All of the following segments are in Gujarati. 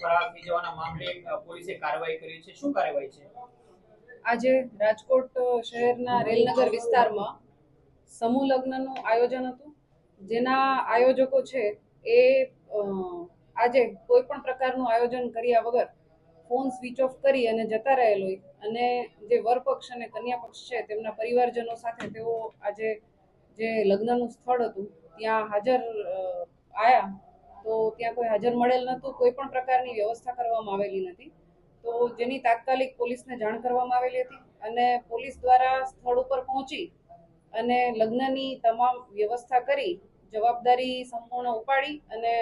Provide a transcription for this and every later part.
ફરાર થઈ જવાના મામલે પોલીસે કાર્યવાહી કરી છે, શું કાર્યવાહી છે? આજે રાજકોટ શહેરના રેલનગર વિસ્તારમાં સમૂહ લગ્નનું આયોજન હતું, જેના આયોજકો છે એ આજે કોઈ પણ પ્રકારનું આયોજન કર્યા વગર ફોન સ્વિચ ઓફ કરી અને જતા રહેલ હોય અને જે વર પક્ષ અને કન્યા પક્ષ છે તેમના પરિવારજનો સાથે તેઓ આજે જે લગ્નનું સ્થળ હતું ત્યાં હાજર આવ્યા, તો ત્યાં કોઈ હાજર મળેલ નહોતું, કોઈ પણ પ્રકારની વ્યવસ્થા કરવામાં આવેલી નથી. તો જેની તાત્કાલિક પોલીસને જાણ કરવામાં આવેલી હતી અને પોલીસ દ્વારા સ્થળ ઉપર પહોંચી અને લગ્નની તમામ વ્યવસ્થા કરી જવાબદારી સંપૂર્ણ ઉપાડી અને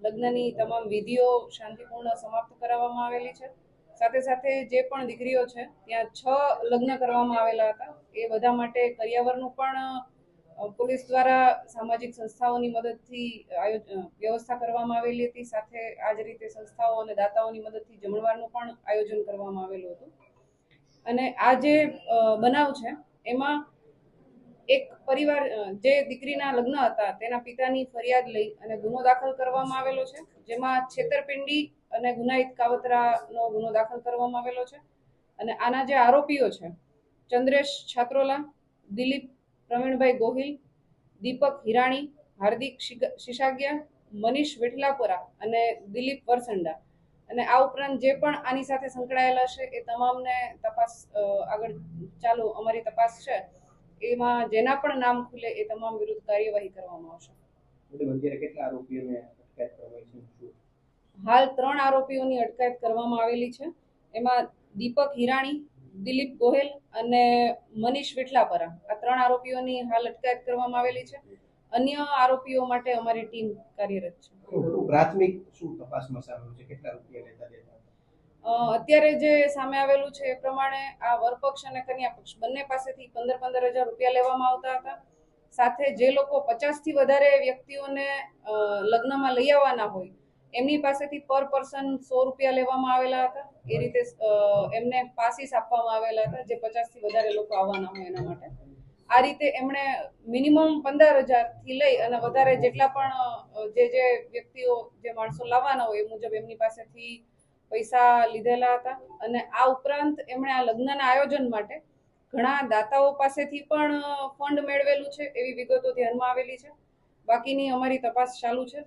લગ્નની તમામ વિધિઓ શાંતિપૂર્ણ સમાપ્ત કરાવવામાં આવેલી છે. સાથે સાથે જે પણ દીકરીઓ છે ત્યાં 6 લગ્ન કરવામાં આવેલા હતા, એ બધા માટે કરિયાવરનું પણ પોલીસ દ્વારા સામાજિક સંસ્થાઓની મદદથી વ્યવસ્થા કરવામાં આવેલી હતી. સાથે આ જ રીતે સંસ્થાઓ અને દાતાઓની મદદથી જમણવારનું પણ આયોજન કરવામાં આવેલું હતું. અને આ જે બનાવ છે એમાં એક પરિવાર જે દીકરીના લગ્ન હતા તેના પિતાની ફરિયાદ લઈ અને ગુનો દાખલ કરવામાં આવેલો છે, જેમાં છેતરપિંડી અને ગુનાહિત કાવતરાનો ગુનો દાખલ કરવામાં આવેલો છે. અને આના જે આરોપીઓ છે ચંદ્રેશ છાત્રોલા, દિલીપ પ્રવીણભાઈ ગોહિલ, દીપક હિરાણી, હાર્દિક શિશાગિયા, મનીષ વિઠલાપુરા અને દિલીપ વરસંડા, અને આ ઉપરાંત જે પણ આની સાથે સંકળાયેલા છે એ તમામને તપાસ આગળ ચાલુ અમારી તપાસ છે એમાં જેના પણ નામ ખુલે એ તમામ વિરુદ્ધ કાર્યવાહી કરવામાં આવશે. હાલ 3 આરોપીઓની અટકાયત કરવામાં આવેલી છે. એમાં દીપક હિરાણી, દિલીપ ગોહેલ અને મનીષ વિઠલાપરા, આ 3 આરોપીઓની હાલ અટકાયત કરવામાં આવેલી છે. અન્ય આરોપીઓ માટે અમારી ટીમ કાર્યરત છે. પ્રાથમિક શું તપાસમાં સામે છે, કેટલા રૂપિયા લેતા દેતા? અત્યારે જે સામે આવેલું છે એ પ્રમાણે આ વરપક્ષ અને કન્યા પક્ષ બંને પાસેથી 15,000 રૂપિયા લેવામાં આવતા હતા. સાથે જે લોકો 50 થી વધારે વ્યક્તિઓને લગ્નમાં લઈ આવવાના હોય એમની પાસેથી પર પર્સન 100 રૂપિયા લેવામાં આવેલા હતા. એ રીતે એમને પાસીસ આપવામાં આવેલા હતા જે 50 થી વધારે લોકો આવવાના હોય એના માટે. આ રીતે એમણે મિનિમમ 15,000 થી લઈ અને વધારે જેટલા પણ જે વ્યક્તિઓ જે માણસો લાવવાના હોય એ મુજબ એમની પાસેથી પૈસા લીધેલા હતા. અને આ ઉપરાંત એમણે આ લગ્નના આયોજન માટે ઘણા દાતાઓ પાસેથી પણ ફંડ મેળવેલું છે એવી વિગતો ધ્યાનમાં આવેલી છે. બાકીની અમારી તપાસ ચાલુ છે.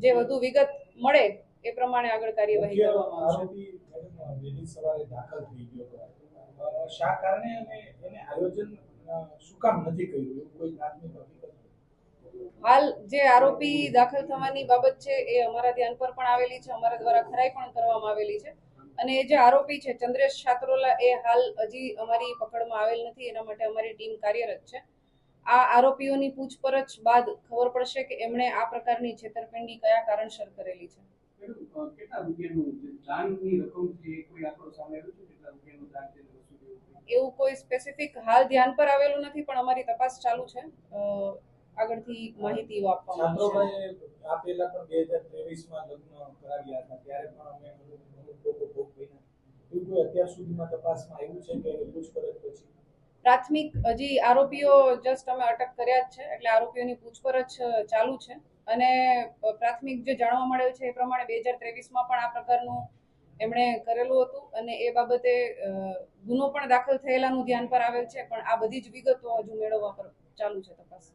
જે વધુ વિગત મળે એ પ્રમાણે આગળ કાર્યવાહી કરવામાં આવશે. દાખલ થઈ ગયો શા કારણે અને એને આયોજન શું કામ નથી કર્યું, એવું કોઈ પ્રાથમિક હકીકત? હાલ જે આરોપી દાખલ થવાની બાબત છે એ અમારા ધ્યાન પર પણ આવેલી છે, અમારા દ્વારા ખરાઈ પણ કરવામાં આવેલી છે. અને એ જે આરોપી છે ચંદ્રેશ છાત્રોલા એ હાલ હજી અમારી પકડમાં આવેલ નથી, એના માટે અમારી ટીમ કાર્યરત છે. આ આરોપીઓની પૂછપરછ બાદ ખબર પડશે કે એમણે આ પ્રકારની છેતરપિંડી કયા કારણસર કરેલી છે. એવું કોઈ સ્પેસિફિક હાલ ધ્યાન પર આવેલું નથી, પણ અમારી તપાસ ચાલુ છે. આગળથી માહિતીઓ આપવામાં આવશે. આ પહેલા પણ 2023માં લગ્ન કરાવ્યા હતા, ત્યારે પણ અમે લોકો ભોગ બન્યા. એવું કોઈ અત્યાર સુધીમાં તપાસમાં આવ્યું છે કે પૂછપરછ પછી? પ્રાથમિક હજી આરોપીઓ જસ્ટ અમે અટક કર્યા જ છે, એટલે આરોપીઓની પૂછપરછ ચાલુ છે. અને પ્રાથમિક જે જાણવા મળેલ છે એ પ્રમાણે 2023માં પણ આ પ્રકારનું એમણે કરેલું હતું અને એ બાબતે ગુનો પણ દાખલ થયેલાનું ધ્યાન પર આવેલ છે. પણ આ બધી જ વિગતો હજુ મેળવવા પર ચાલુ છે તપાસ.